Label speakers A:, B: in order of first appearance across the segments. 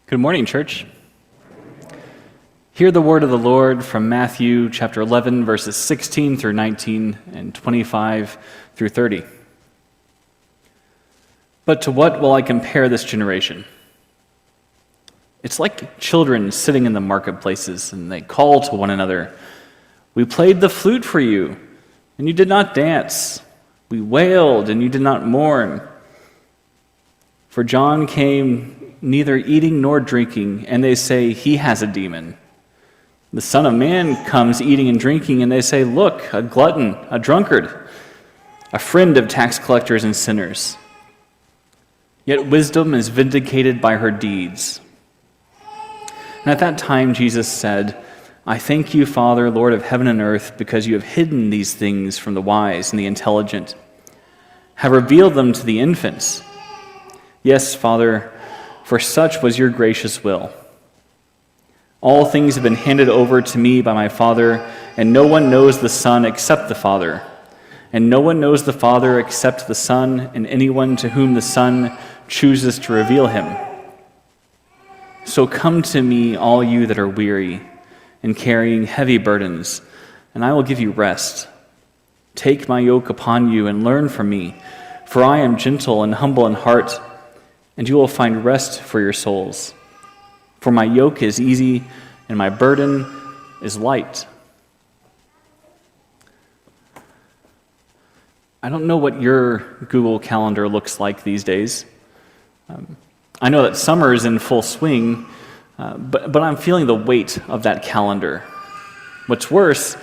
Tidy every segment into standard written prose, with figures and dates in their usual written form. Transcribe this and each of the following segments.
A: Good morning, church. Hear the word of the Lord from Matthew chapter 11, verses 16 through 19 and 25 through 30. But to what will I compare this generation? It's like children sitting in the marketplaces, and they call to one another, "We played the flute for you, and you did not dance. We wailed, and you did not mourn. For John came neither eating nor drinking, and they say, 'He has a demon.' The Son of Man comes eating and drinking, and they say, 'Look, a glutton, a drunkard, a friend of tax collectors and sinners.' Yet wisdom is vindicated by her deeds." And at that time Jesus said, "I thank you, Father, Lord of heaven and earth, because you have hidden these things from the wise and the intelligent, have revealed them to the infants. Yes, Father, for such was your gracious will. All things have been handed over to me by my Father, and no one knows the Son except the Father, and no one knows the Father except the Son, and anyone to whom the Son chooses to reveal him. So come to me, all you that are weary and carrying heavy burdens, and I will give you rest. Take my yoke upon you and learn from me, for I am gentle and humble in heart, and you will find rest for your souls. For my yoke is easy and my burden is light." I don't know what your Google Calendar looks like these days. I know that summer is in full swing, but I'm feeling the weight of that calendar. What's worse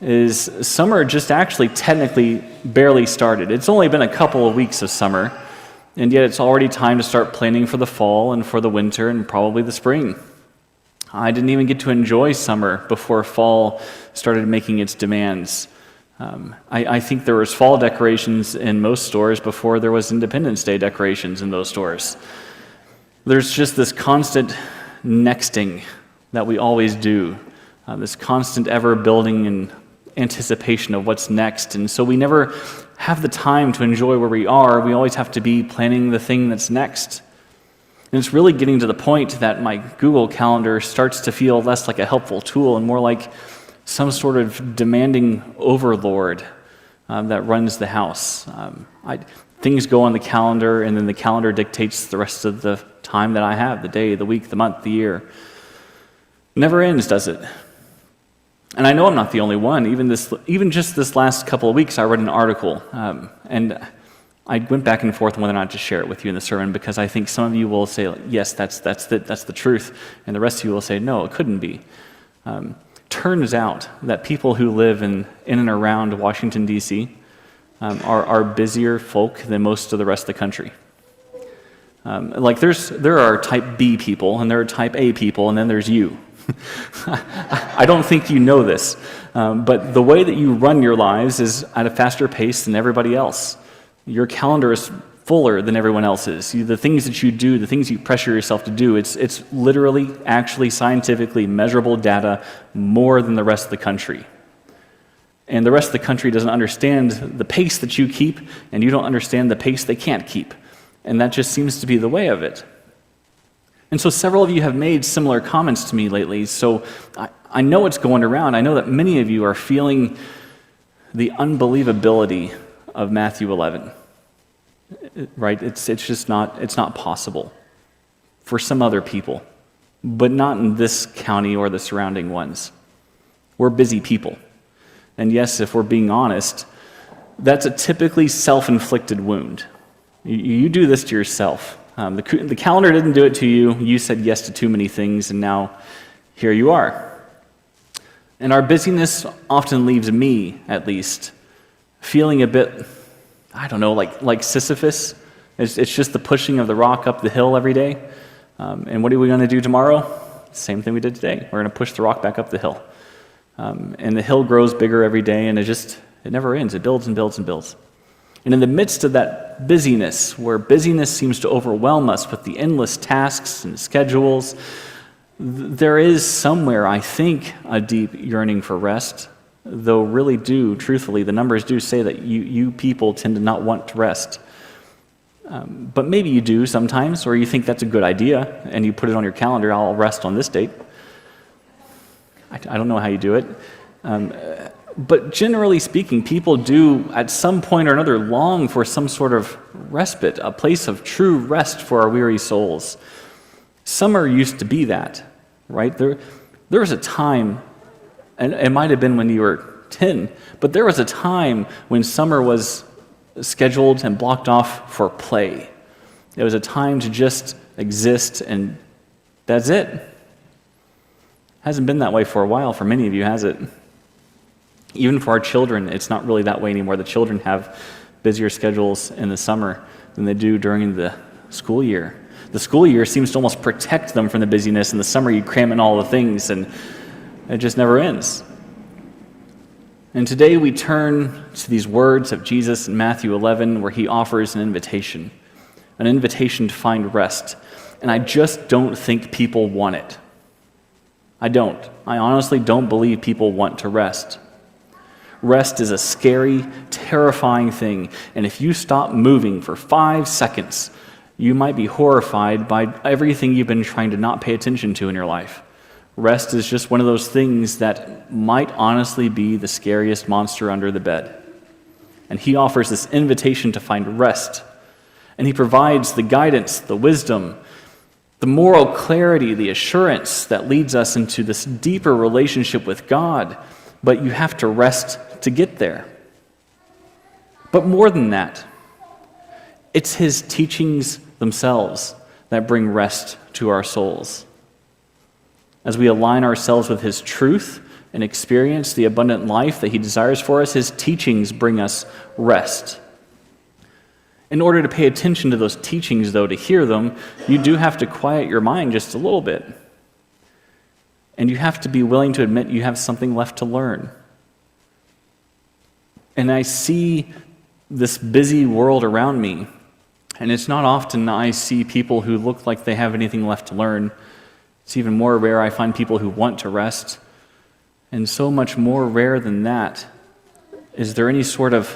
A: is summer just actually technically barely started. It's only been a couple of weeks of summer, and yet it's already time to start planning for the fall and for the winter and probably the spring. I didn't even get to enjoy summer before fall started making its demands. I think there was fall decorations in most stores before there was Independence Day decorations in those stores. There's just this constant nexting that we always do, this constant ever building and anticipation of what's next. And so we never have the time to enjoy where we are. We always have to be planning the thing that's next. And it's really getting to the point that my Google Calendar starts to feel less like a helpful tool and more like some sort of demanding overlord that runs the house. Things go on the calendar, and then the calendar dictates the rest of the time that I have, the day, the week, the month, the year. Never ends, does it? And I know I'm not the only one. Even just this last couple of weeks, I read an article, and I went back and forth on whether or not to share it with you in the sermon, because I think some of you will say, yes, that's the truth, and the rest of you will say, no, it couldn't be. Turns out that people who live in and around Washington, D.C., are busier folk than most of the rest of the country. There are type B people, and there are type A people, and then there's you. I don't think you know this, but the way that you run your lives is at a faster pace than everybody else. Your calendar is fuller than everyone else's. The things that you do, the things you pressure yourself to do, it's literally, actually, scientifically measurable data more than the rest of the country. And the rest of the country doesn't understand the pace that you keep, and you don't understand the pace they can't keep. And that just seems to be the way of it. And so several of you have made similar comments to me lately, so I know what's going around. I know that many of you are feeling the unbelievability of Matthew 11. Right? It's just not possible for some other people, but not in this county or the surrounding ones. We're busy people. And yes, if we're being honest, that's a typically self-inflicted wound. You do this to yourself. The calendar didn't do it to you. You said yes to too many things, and now here you are. And our busyness often leaves me, at least, feeling a bit, I don't know, like Sisyphus. It's just the pushing of the rock up the hill every day. And what are we going to do tomorrow? Same thing we did today. We're going to push the rock back up the hill. And the hill grows bigger every day, and it never ends. It builds and builds and builds. And in the midst of that busyness, where busyness seems to overwhelm us with the endless tasks and schedules, there is somewhere, I think, a deep yearning for rest, though truthfully, the numbers do say that you people tend to not want to rest. But maybe you do sometimes, or you think that's a good idea, and you put it on your calendar, I'll rest on this date. I don't know how you do it. But generally speaking, people do, at some point or another, long for some sort of respite, a place of true rest for our weary souls. Summer used to be that, right? There was a time, and it might have been when you were 10, but there was a time when summer was scheduled and blocked off for play. It was a time to just exist, and that's it. Hasn't been that way for a while for many of you, has it? Even for our children, it's not really that way anymore. The children have busier schedules in the summer than they do during the school year. The school year seems to almost protect them from the busyness. In the summer, you cram in all the things, and it just never ends. And today we turn to these words of Jesus in Matthew 11, where he offers an invitation to find rest. And I just don't think people want it. I don't. I honestly don't believe people want to rest. Rest is a scary, terrifying thing, and if you stop moving for 5 seconds, you might be horrified by everything you've been trying to not pay attention to in your life. Rest is just one of those things that might honestly be the scariest monster under the bed. And he offers this invitation to find rest, and he provides the guidance, the wisdom, the moral clarity, the assurance that leads us into this deeper relationship with God, but you have to rest to get there. But more than that, it's his teachings themselves that bring rest to our souls. As we align ourselves with his truth and experience the abundant life that he desires for us, his teachings bring us rest. In order to pay attention to those teachings, though, to hear them, you do have to quiet your mind just a little bit. And you have to be willing to admit you have something left to learn. And I see this busy world around me, and it's not often I see people who look like they have anything left to learn. It's even more rare I find people who want to rest. And so much more rare than that, is there any sort of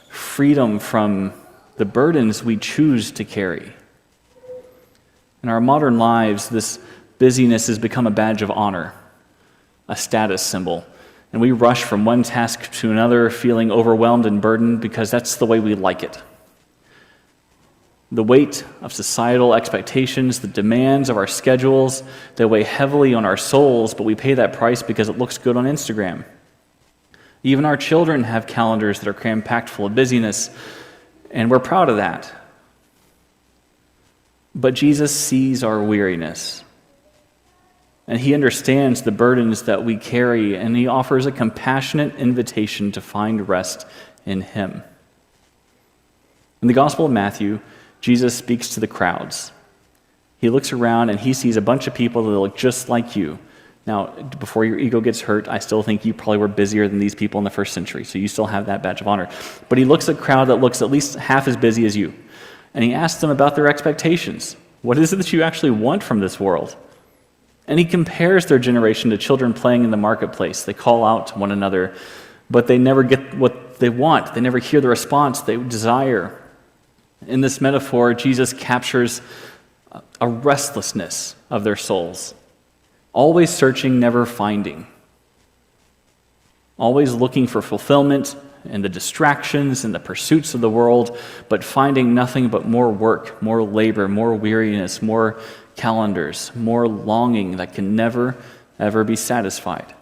A: freedom from the burdens we choose to carry? In our modern lives, this busyness has become a badge of honor, a status symbol. And we rush from one task to another, feeling overwhelmed and burdened because that's the way we like it. The weight of societal expectations, the demands of our schedules, they weigh heavily on our souls, but we pay that price because it looks good on Instagram. Even our children have calendars that are cram-packed full of busyness, and we're proud of that. But Jesus sees our weariness. And he understands the burdens that we carry, and he offers a compassionate invitation to find rest in him. In the Gospel of Matthew, Jesus speaks to the crowds. He looks around and he sees a bunch of people that look just like you. Now, before your ego gets hurt, I still think you probably were busier than these people in the first century, so you still have that badge of honor. But he looks at a crowd that looks at least half as busy as you, and he asks them about their expectations. What is it that you actually want from this world? And he compares their generation to children playing in the marketplace. They call out to one another, but they never get what they want. They never hear the response they desire. In this metaphor, Jesus captures a restlessness of their souls, always searching, never finding, always looking for fulfillment in the distractions and the pursuits of the world, but finding nothing but more work, more labor, more weariness, more calendars, more longing that can never, ever be satisfied.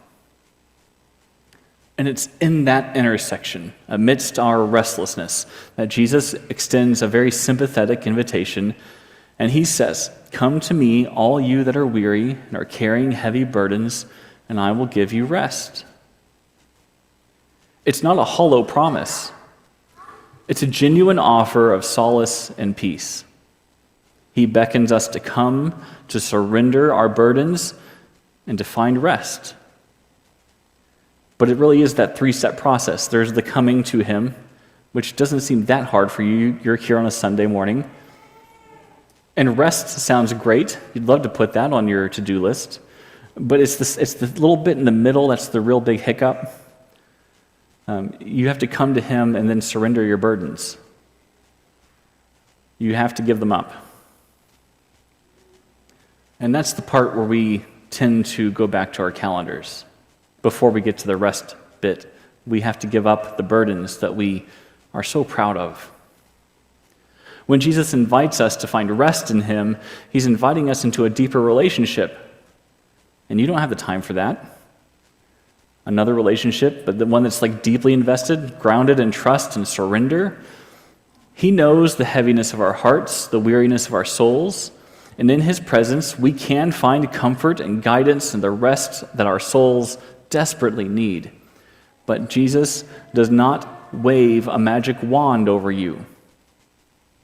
A: And it's in that intersection, amidst our restlessness, that Jesus extends a very sympathetic invitation, and he says, "Come to me, all you that are weary and are carrying heavy burdens, and I will give you rest." It's not a hollow promise. It's a genuine offer of solace and peace. He beckons us to come, to surrender our burdens, and to find rest. But it really is that three-step process. There's the coming to him, which doesn't seem that hard for you. You're here on a Sunday morning. And rest sounds great. You'd love to put that on your to-do list. But it's the little bit in the middle that's the real big hiccup. You have to come to him and then surrender your burdens. you have to give them up. And that's the part where we tend to go back to our calendars. Before we get to the rest bit, we have to give up the burdens that we are so proud of. When Jesus invites us to find rest in him, he's inviting us into a deeper relationship. And you don't have the time for that. Another relationship, but the one that's like deeply invested, grounded in trust and surrender. He knows the heaviness of our hearts, the weariness of our souls, and in his presence we can find comfort and guidance and the rest that our souls desperately need. But Jesus does not wave a magic wand over you.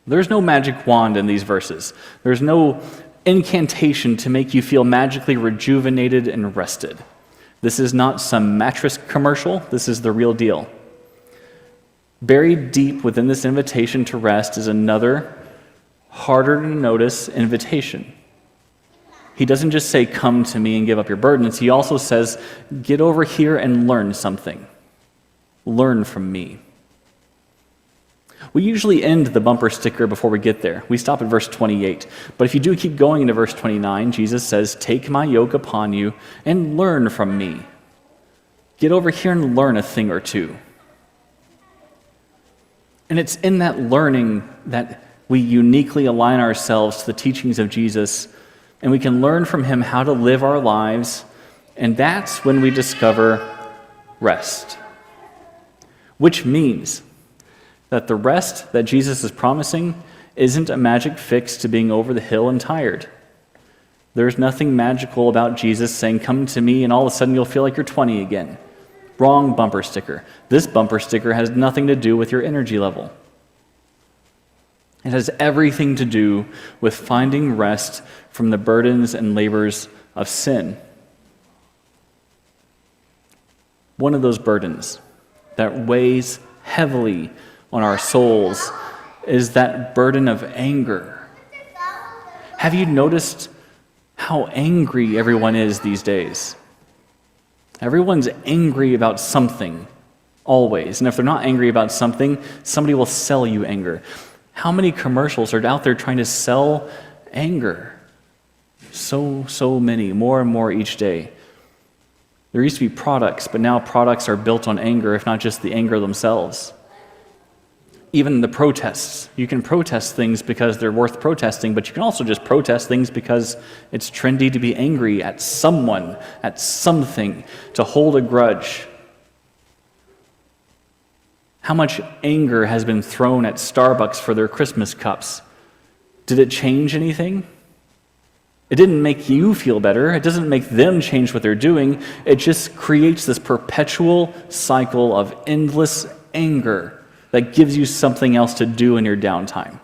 A: There's no magic wand in these verses. There's no incantation to make you feel magically rejuvenated and rested. This is not some mattress commercial. This is the real deal. Buried deep within this invitation to rest is another, harder to notice invitation. He doesn't just say, come to me and give up your burdens. He also says, get over here and learn something. Learn from me. We usually end the bumper sticker before we get there. We stop at verse 28. But if you do keep going into verse 29, Jesus says, take my yoke upon you and learn from me. Get over here and learn a thing or two. And it's in that learning that we uniquely align ourselves to the teachings of Jesus, and we can learn from him how to live our lives, and that's when we discover rest. Which means that the rest that Jesus is promising isn't a magic fix to being over the hill and tired. There's nothing magical about Jesus saying, come to me, and all of a sudden you'll feel like you're 20 again. Wrong bumper sticker. This bumper sticker has nothing to do with your energy level. It has everything to do with finding rest from the burdens and labors of sin. One of those burdens that weighs heavily on our souls is that burden of anger. Have you noticed how angry everyone is these days? Everyone's angry about something, always. And if they're not angry about something, somebody will sell you anger. How many commercials are out there trying to sell anger? So many, more and more each day. There used to be products, but now products are built on anger, if not just the anger themselves. Even the protests. You can protest things because they're worth protesting, but you can also just protest things because it's trendy to be angry at someone, at something, to hold a grudge. How much anger has been thrown at Starbucks for their Christmas cups? Did it change anything? It didn't make you feel better. It doesn't make them change what they're doing. It just creates this perpetual cycle of endless anger that gives you something else to do in your downtime.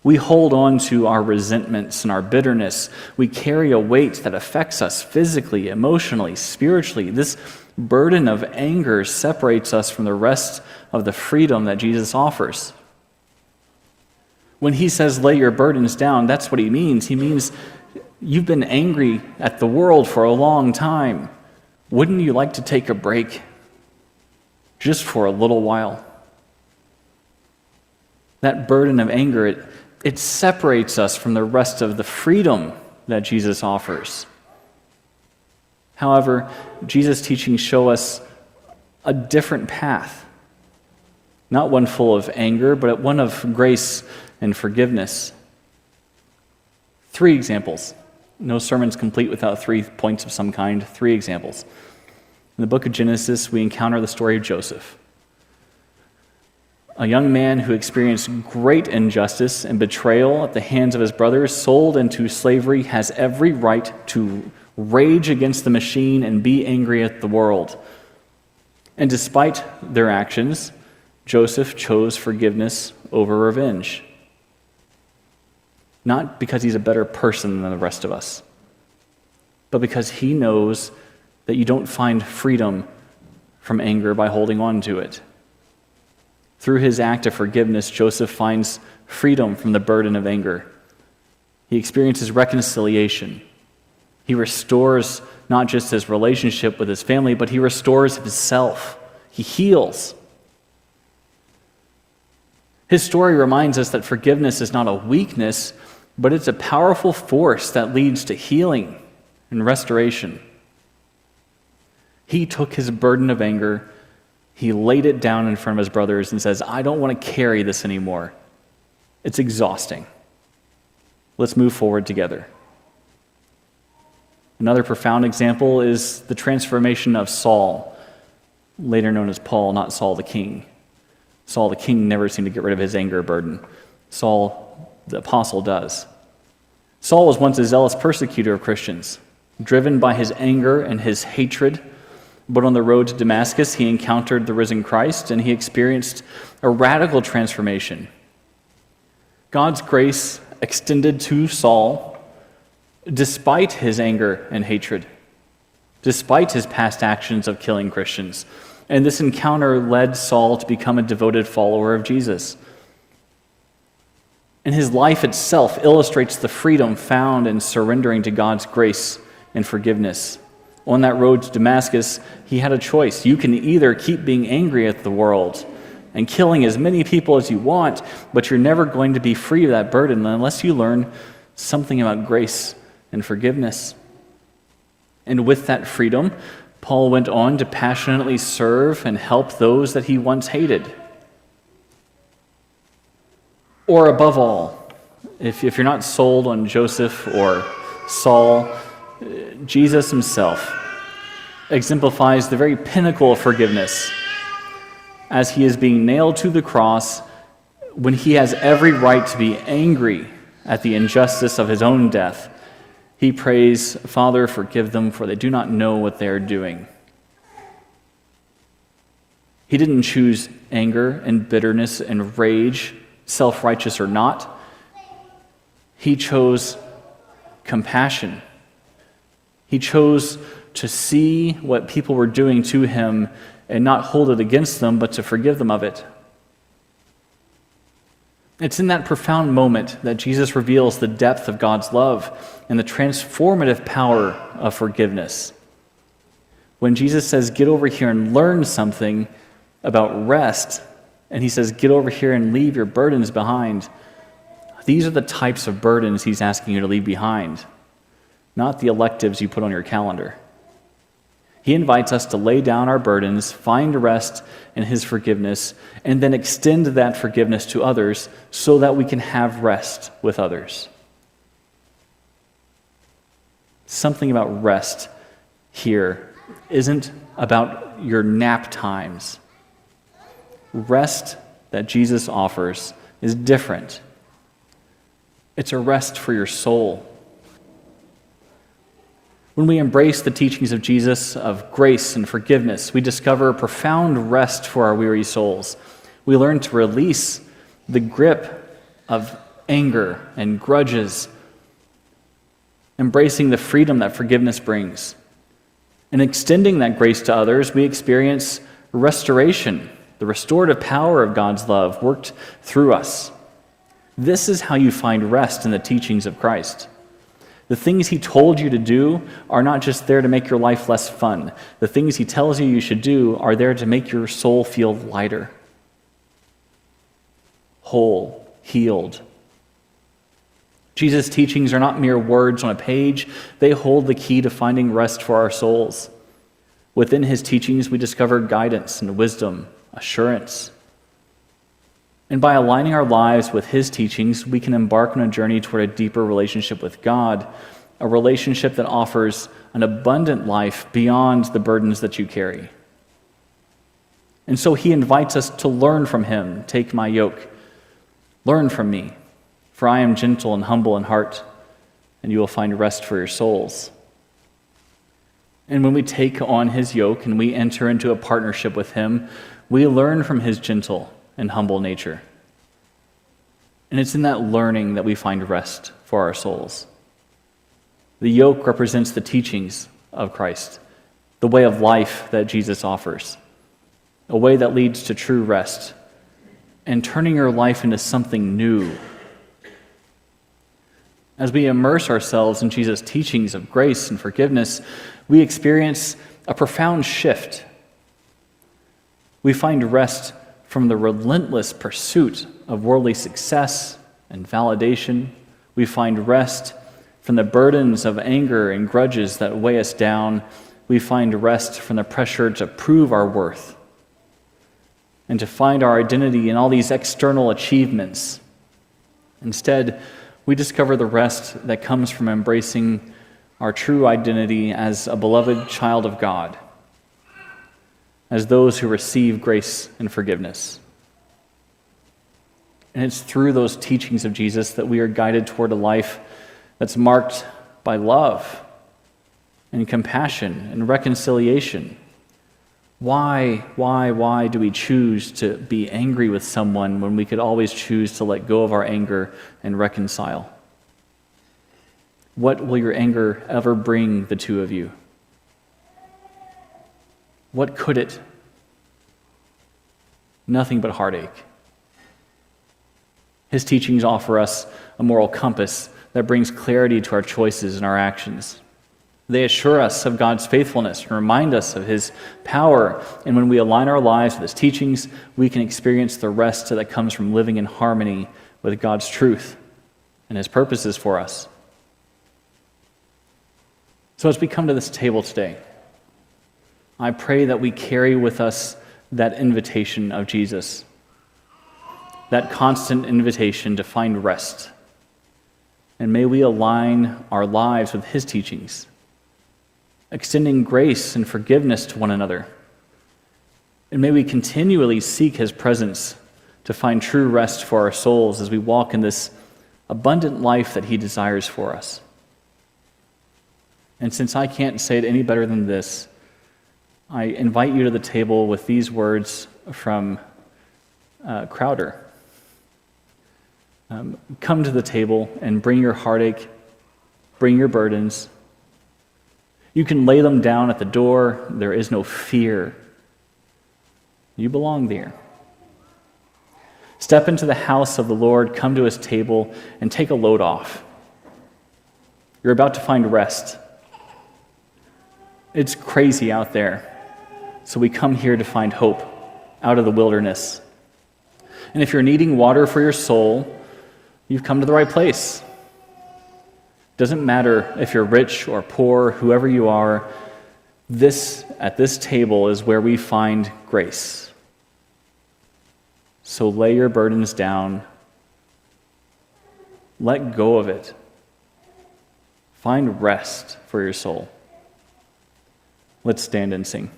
A: We hold on to our resentments and our bitterness. We carry a weight that affects us physically, emotionally, spiritually. This burden of anger separates us from the rest of the freedom that Jesus offers. When he says, lay your burdens down, that's what he means. He means you've been angry at the world for a long time. Wouldn't you like to take a break? Just for a little while. That burden of anger, it separates us from the rest of the freedom that Jesus offers. However, Jesus' teachings show us a different path. Not one full of anger, but one of grace and forgiveness. 3 examples. No sermon's complete without 3 points of some kind. 3 examples. In the book of Genesis, we encounter the story of Joseph, a young man who experienced great injustice and betrayal at the hands of his brothers, sold into slavery, has every right to rage against the machine and be angry at the world. And despite their actions, Joseph chose forgiveness over revenge. Not because he's a better person than the rest of us, but because he knows that you don't find freedom from anger by holding on to it. Through his act of forgiveness, Joseph finds freedom from the burden of anger. He experiences reconciliation. He restores not just his relationship with his family, but he restores himself. He heals. His story reminds us that forgiveness is not a weakness, but it's a powerful force that leads to healing and restoration. He took his burden of anger, he laid it down in front of his brothers and says, I don't want to carry this anymore. It's exhausting. Let's move forward together. Another profound example is the transformation of Saul, later known as Paul, not Saul the king. Saul the king never seemed to get rid of his anger burden. Saul the apostle does. Saul was once a zealous persecutor of Christians, driven by his anger and his hatred. But on the road to Damascus, he encountered the risen Christ, and he experienced a radical transformation. God's grace extended to Saul despite his anger and hatred, despite his past actions of killing Christians. And this encounter led Saul to become a devoted follower of Jesus. And his life itself illustrates the freedom found in surrendering to God's grace and forgiveness. On that road to Damascus, he had a choice. You can either keep being angry at the world and killing as many people as you want, but you're never going to be free of that burden unless you learn something about grace and forgiveness. And with that freedom, Paul went on to passionately serve and help those that he once hated. Or above all, if you're not sold on Joseph or Saul, Jesus himself exemplifies the very pinnacle of forgiveness as he is being nailed to the cross when he has every right to be angry at the injustice of his own death. He prays, Father, forgive them, for they do not know what they are doing. He didn't choose anger and bitterness and rage, self-righteous or not. He chose compassion. He chose to see what people were doing to him and not hold it against them, but to forgive them of it. It's in that profound moment that Jesus reveals the depth of God's love and the transformative power of forgiveness. When Jesus says, get over here and learn something about rest, and he says, get over here and leave your burdens behind, these are the types of burdens he's asking you to leave behind, not the electives you put on your calendar. He invites us to lay down our burdens, find rest in his forgiveness, and then extend that forgiveness to others so that we can have rest with others. Something about rest here isn't about your nap times. Rest that Jesus offers is different. It's a rest for your soul. When we embrace the teachings of Jesus of grace and forgiveness, we discover a profound rest for our weary souls. We learn to release the grip of anger and grudges, embracing the freedom that forgiveness brings. And extending that grace to others, we experience restoration, the restorative power of God's love worked through us. This is how you find rest in the teachings of Christ. The things he told you to do are not just there to make your life less fun. The things he tells you should do are there to make your soul feel lighter, whole, healed. Jesus' teachings are not mere words on a page. They hold the key to finding rest for our souls. Within his teachings, we discover guidance and wisdom, assurance. And by aligning our lives with his teachings, we can embark on a journey toward a deeper relationship with God, a relationship that offers an abundant life beyond the burdens that you carry. And so he invites us to learn from him. Take my yoke. Learn from me, for I am gentle and humble in heart, and you will find rest for your souls. And when we take on his yoke and we enter into a partnership with him, we learn from his gentle and humble nature. And it's in that learning that we find rest for our souls. The yoke represents the teachings of Christ, the way of life that Jesus offers, a way that leads to true rest, and turning your life into something new. As we immerse ourselves in Jesus' teachings of grace and forgiveness, we experience a profound shift. We find rest from the relentless pursuit of worldly success and validation. We find rest from the burdens of anger and grudges that weigh us down. We find rest from the pressure to prove our worth and to find our identity in all these external achievements. Instead, we discover the rest that comes from embracing our true identity as a beloved child of God, as those who receive grace and forgiveness. And it's through those teachings of Jesus that we are guided toward a life that's marked by love and compassion and reconciliation. Why do we choose to be angry with someone when we could always choose to let go of our anger and reconcile? What will your anger ever bring the two of you? What could it? Nothing but heartache. His teachings offer us a moral compass that brings clarity to our choices and our actions. They assure us of God's faithfulness and remind us of His power. And when we align our lives with His teachings, we can experience the rest that comes from living in harmony with God's truth and His purposes for us. So as we come to this table today, I pray that we carry with us that invitation of Jesus, that constant invitation to find rest. And may we align our lives with His teachings, extending grace and forgiveness to one another. And may we continually seek His presence to find true rest for our souls as we walk in this abundant life that He desires for us. And since I can't say it any better than this, I invite you to the table with these words from Crowder. Come to the table and bring your heartache, bring your burdens. You can lay them down at the door. There is no fear. You belong there. Step into the house of the Lord, come to His table, and take a load off. You're about to find rest. It's crazy out there, so we come here to find hope out of the wilderness. And if you're needing water for your soul, you've come to the right place. Doesn't matter if you're rich or poor, whoever you are, at this table is where we find grace. So lay your burdens down. Let go of it. Find rest for your soul. Let's stand and sing.